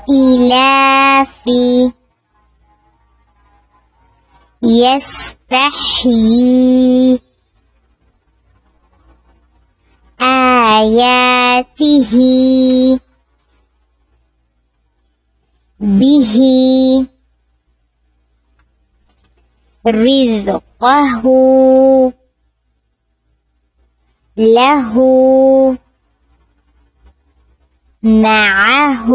إلافي يستحيي آياته به رزقه له معه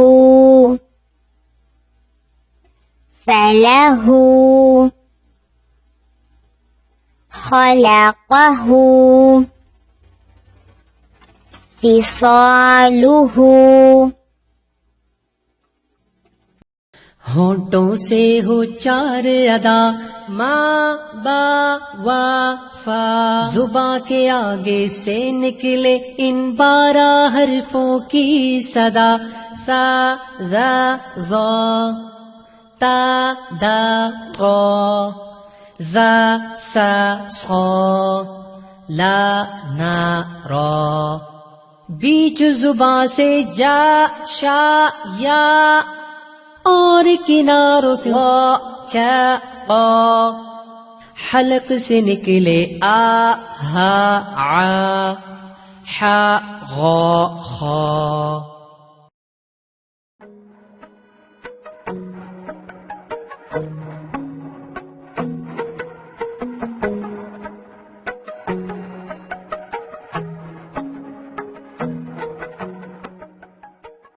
فله خلقه फिसालुहु। होंठों से हो चार अदा माँ बा वा फा, जुबां के आगे से निकले इन 12 हरफों की सदा। सा ज़ा ज़ा ता दा क़ा ज़ा सा सा ला ना रा। बीच जुबां से जा शा या और किनारों से क्या हलक से निकले आ हा आ हा गौ खा।